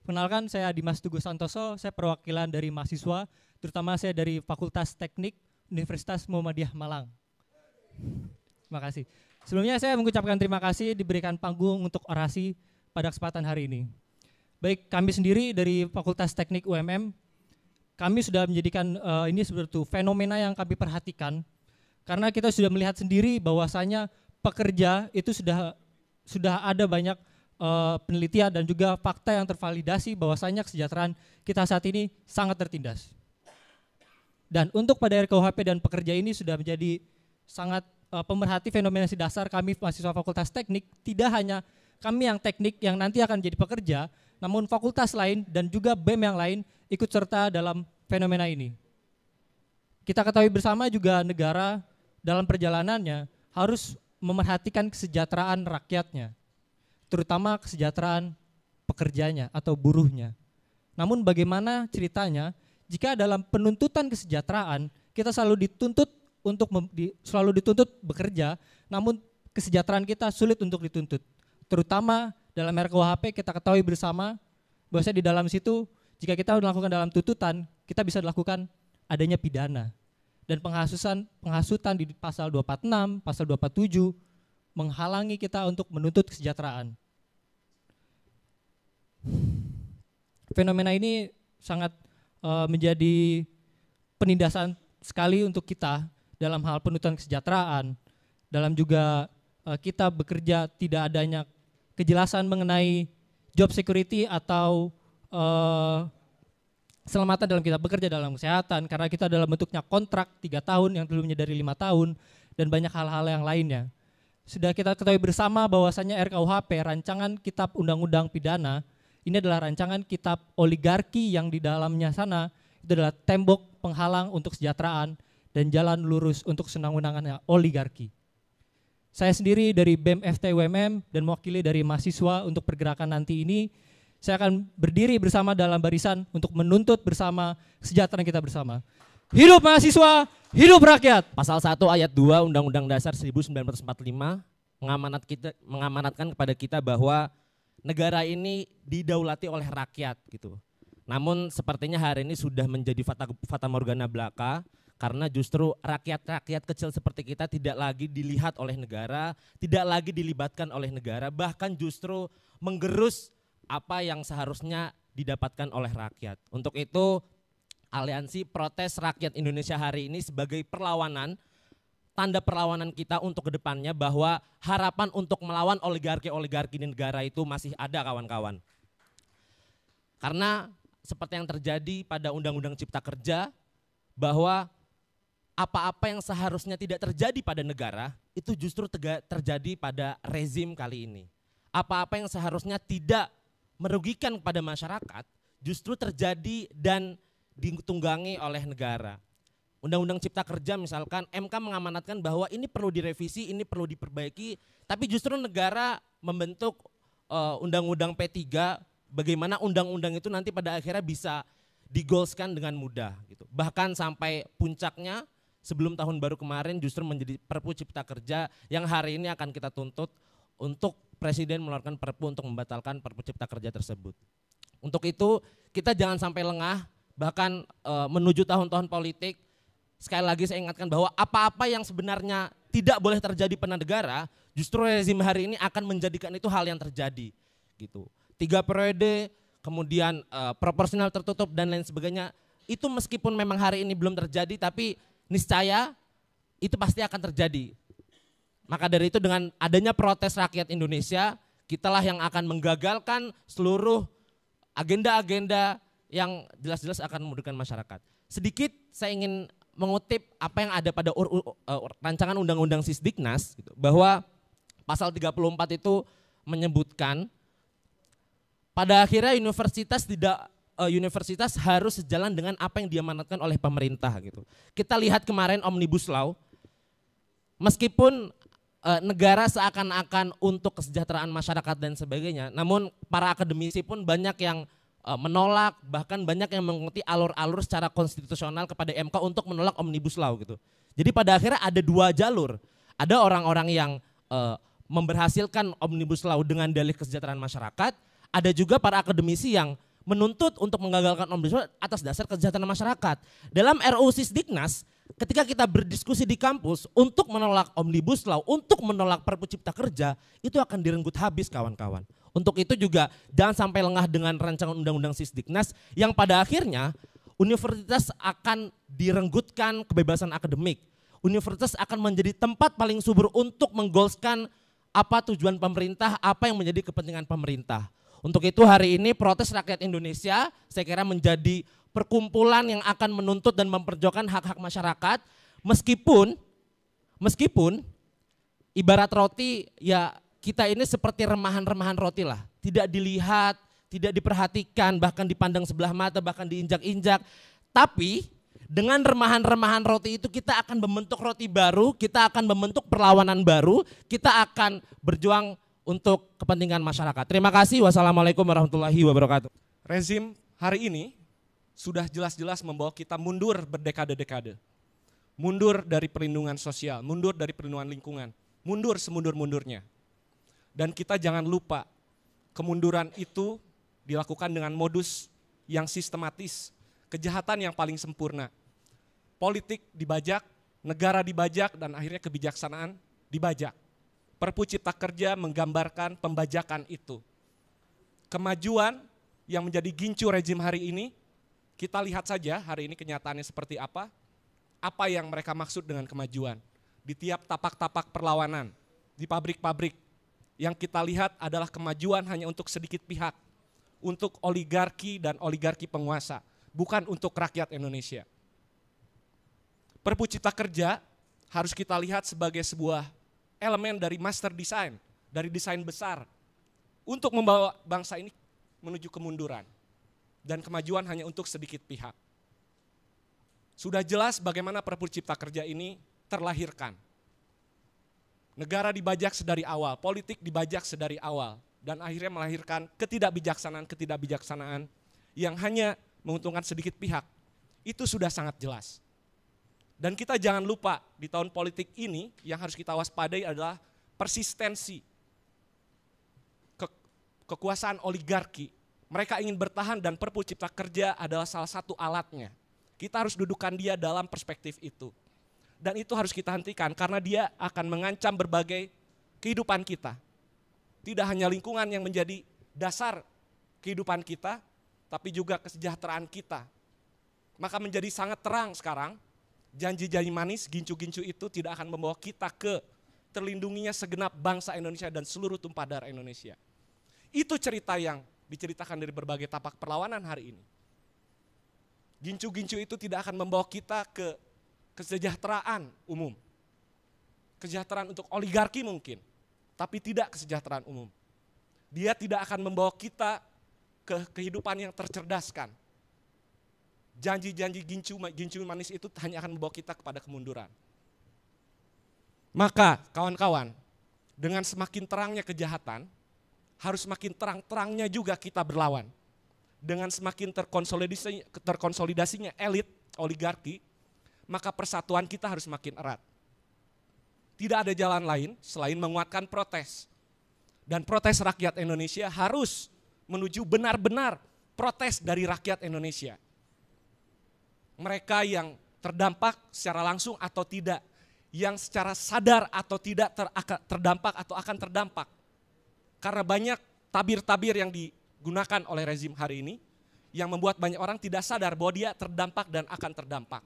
Kenalkan, saya Dimas Tugu Santoso, saya perwakilan dari mahasiswa, terutama saya dari Fakultas Teknik Universitas Muhammadiyah Malang. Terima kasih. Sebelumnya saya mengucapkan terima kasih diberikan panggung untuk orasi pada kesempatan hari ini. Baik, kami sendiri dari Fakultas Teknik UMM, kami sudah menjadikan ini seperti fenomena yang kami perhatikan, karena kita sudah melihat sendiri bahwasanya pekerja itu sudah ada banyak penelitian dan juga fakta yang tervalidasi bahwasanya kesejahteraan kita saat ini sangat tertindas. Dan untuk pada RKUHP dan pekerja ini sudah menjadi sangat pemerhati fenomena dasar kami mahasiswa Fakultas Teknik, tidak hanya kami yang teknik yang nanti akan jadi pekerja, namun fakultas lain dan juga BEM yang lain ikut serta dalam fenomena ini. Kita ketahui bersama juga negara dalam perjalanannya harus memerhatikan kesejahteraan rakyatnya, terutama kesejahteraan pekerjanya atau buruhnya. Namun bagaimana ceritanya jika dalam penuntutan kesejahteraan kita selalu dituntut bekerja, namun kesejahteraan kita sulit untuk dituntut. Terutama dalam RKUHP kita ketahui bersama bahwa di dalam situ jika kita melakukan dalam tuntutan, kita bisa dilakukan adanya pidana. Dan penghasutan di pasal 246, pasal 247 menghalangi kita untuk menuntut kesejahteraan. Fenomena ini sangat menjadi penindasan sekali untuk kita dalam hal penuntutan kesejahteraan, dalam juga kita bekerja tidak adanya kejelasan mengenai job security atau keselamatan dalam kita bekerja dalam kesehatan, karena kita dalam bentuknya kontrak 3 tahun yang dulunya dari 5 tahun dan banyak hal-hal yang lainnya. Sudah kita ketahui bersama bahwasanya RKUHP, rancangan kitab undang-undang pidana, ini adalah rancangan kitab oligarki yang di dalamnya sana itu adalah tembok penghalang untuk kesejahteraan dan jalan lurus untuk kesenang-wenangannya oligarki. Saya sendiri dari BEM FT UMM dan mewakili dari mahasiswa untuk pergerakan nanti ini, saya akan berdiri bersama dalam barisan untuk menuntut bersama kesejahteraan kita bersama. Hidup mahasiswa, hidup rakyat. Pasal 1 ayat 2 Undang-Undang Dasar 1945 mengamanatkan kepada kita bahwa negara ini didaulati oleh rakyat gitu. Namun sepertinya hari ini sudah menjadi fatamorgana belaka karena justru rakyat-rakyat kecil seperti kita tidak lagi dilihat oleh negara, tidak lagi dilibatkan oleh negara, bahkan justru menggerus apa yang seharusnya didapatkan oleh rakyat. Untuk itu Aliansi Protes Rakyat Indonesia hari ini sebagai perlawanan, tanda perlawanan kita untuk kedepannya bahwa harapan untuk melawan oligarki-oligarki di negara itu masih ada kawan-kawan. Karena seperti yang terjadi pada Undang-Undang Cipta Kerja, bahwa apa-apa yang seharusnya tidak terjadi pada negara itu justru terjadi pada rezim kali ini. Apa-apa yang seharusnya tidak merugikan kepada masyarakat justru terjadi dan ditunggangi oleh negara. Undang-Undang Cipta Kerja misalkan MK mengamanatkan bahwa ini perlu direvisi, ini perlu diperbaiki, tapi justru negara membentuk Undang-Undang P3 bagaimana undang-undang itu nanti pada akhirnya bisa digolskan dengan mudah gitu. Bahkan sampai puncaknya sebelum tahun baru kemarin justru menjadi Perpu Cipta Kerja yang hari ini akan kita tuntut untuk Presiden mengeluarkan Perpu untuk membatalkan Perpu Cipta Kerja tersebut. Untuk itu kita jangan sampai lengah, bahkan menuju tahun-tahun politik. Sekali lagi saya ingatkan bahwa apa-apa yang sebenarnya tidak boleh terjadi pada negara, justru rezim hari ini akan menjadikan itu hal yang terjadi gitu. 3 periode, kemudian proporsional tertutup dan lain sebagainya, itu meskipun memang hari ini belum terjadi tapi niscaya itu pasti akan terjadi. Maka dari itu dengan adanya protes rakyat Indonesia, kitalah yang akan menggagalkan seluruh agenda-agenda yang jelas-jelas akan memudahkan masyarakat. Sedikit saya ingin mengutip apa yang ada pada rancangan Undang-Undang Sisdiknas gitu, bahwa pasal 34 itu menyebutkan pada akhirnya universitas harus sejalan dengan apa yang diamanatkan oleh pemerintah gitu. Kita lihat kemarin Omnibus Law, meskipun negara seakan-akan untuk kesejahteraan masyarakat dan sebagainya, namun para akademisi pun banyak yang menolak, bahkan banyak yang mengikuti alur-alur secara konstitusional kepada MK untuk menolak Omnibus Law gitu. Jadi pada akhirnya ada 2 jalur, ada orang-orang yang memberhasilkan Omnibus Law dengan dalih kesejahteraan masyarakat, ada juga para akademisi yang menuntut untuk menggagalkan Omnibus Law atas dasar kesejahteraan masyarakat. Dalam RUU Sisdiknas, ketika kita berdiskusi di kampus untuk menolak Omnibus Law, untuk menolak Perpu Cipta Kerja, itu akan direnggut habis kawan-kawan. Untuk itu juga jangan sampai lengah dengan rancangan undang-undang Sisdiknas yang pada akhirnya universitas akan direnggutkan kebebasan akademik. Universitas akan menjadi tempat paling subur untuk menggolskan apa tujuan pemerintah, apa yang menjadi kepentingan pemerintah. Untuk itu hari ini protes rakyat Indonesia saya kira menjadi perkumpulan yang akan menuntut dan memperjuangkan hak-hak masyarakat meskipun ibarat roti ya kita ini seperti remahan-remahan roti lah. Tidak dilihat, tidak diperhatikan, bahkan dipandang sebelah mata, bahkan diinjak-injak. Tapi dengan remahan-remahan roti itu kita akan membentuk roti baru, kita akan membentuk perlawanan baru, kita akan berjuang untuk kepentingan masyarakat. Terima kasih. Wassalamualaikum warahmatullahi wabarakatuh. Rezim hari ini sudah jelas-jelas membawa kita mundur berdekade-dekade. Mundur dari perlindungan sosial, mundur dari perlindungan lingkungan, mundur semundur-mundurnya. Dan kita jangan lupa kemunduran itu dilakukan dengan modus yang sistematis, kejahatan yang paling sempurna. Politik dibajak, negara dibajak, dan akhirnya kebijaksanaan dibajak. Perpu Cipta Kerja menggambarkan pembajakan itu. Kemajuan yang menjadi gincu rezim hari ini, kita lihat saja hari ini kenyataannya seperti apa yang mereka maksud dengan kemajuan. Di tiap tapak-tapak perlawanan, di pabrik-pabrik, yang kita lihat adalah kemajuan hanya untuk sedikit pihak, untuk oligarki dan oligarki penguasa, bukan untuk rakyat Indonesia. Perpu Cipta Kerja harus kita lihat sebagai sebuah elemen dari master design, dari desain besar untuk membawa bangsa ini menuju kemunduran dan kemajuan hanya untuk sedikit pihak. Sudah jelas bagaimana Perpu Cipta Kerja ini terlahirkan. Negara dibajak sedari awal, politik dibajak sedari awal dan akhirnya melahirkan ketidakbijaksanaan yang hanya menguntungkan sedikit pihak. Itu sudah sangat jelas. Dan kita jangan lupa di tahun politik ini yang harus kita waspadai adalah persistensi kekuasaan oligarki. Mereka ingin bertahan dan Perpu Cipta Kerja adalah salah satu alatnya. Kita harus dudukkan dia dalam perspektif itu. Dan itu harus kita hentikan karena dia akan mengancam berbagai kehidupan kita. Tidak hanya lingkungan yang menjadi dasar kehidupan kita, tapi juga kesejahteraan kita. Maka menjadi sangat terang sekarang, janji-janji manis, gincu-gincu itu tidak akan membawa kita ke terlindunginya segenap bangsa Indonesia dan seluruh tumpah darah Indonesia. Itu cerita yang diceritakan dari berbagai tapak perlawanan hari ini. Gincu-gincu itu tidak akan membawa kita ke kesejahteraan umum. Kesejahteraan untuk oligarki mungkin, tapi tidak kesejahteraan umum. Dia tidak akan membawa kita ke kehidupan yang tercerdaskan. Janji-janji gincu manis itu hanya akan membawa kita kepada kemunduran. Maka kawan-kawan, dengan semakin terangnya kejahatan, harus semakin terang-terangnya juga kita berlawan. Dengan semakin terkonsolidasinya elit, oligarki, maka persatuan kita harus semakin erat. Tidak ada jalan lain selain menguatkan protes. Dan protes rakyat Indonesia harus menuju benar-benar protes dari rakyat Indonesia. Mereka yang terdampak secara langsung atau tidak, yang secara sadar atau tidak terdampak atau akan terdampak. Karena banyak tabir-tabir yang digunakan oleh rezim hari ini, yang membuat banyak orang tidak sadar bahwa dia terdampak dan akan terdampak.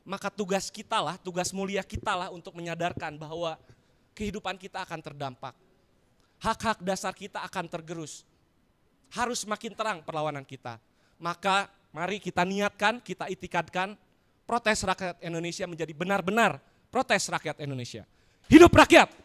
Maka tugas kita lah, tugas mulia kita lah untuk menyadarkan bahwa kehidupan kita akan terdampak. Hak-hak dasar kita akan tergerus. Harus makin terang perlawanan kita. Maka mari kita niatkan, kita itikadkan protes rakyat Indonesia menjadi benar-benar protes rakyat Indonesia. Hidup rakyat!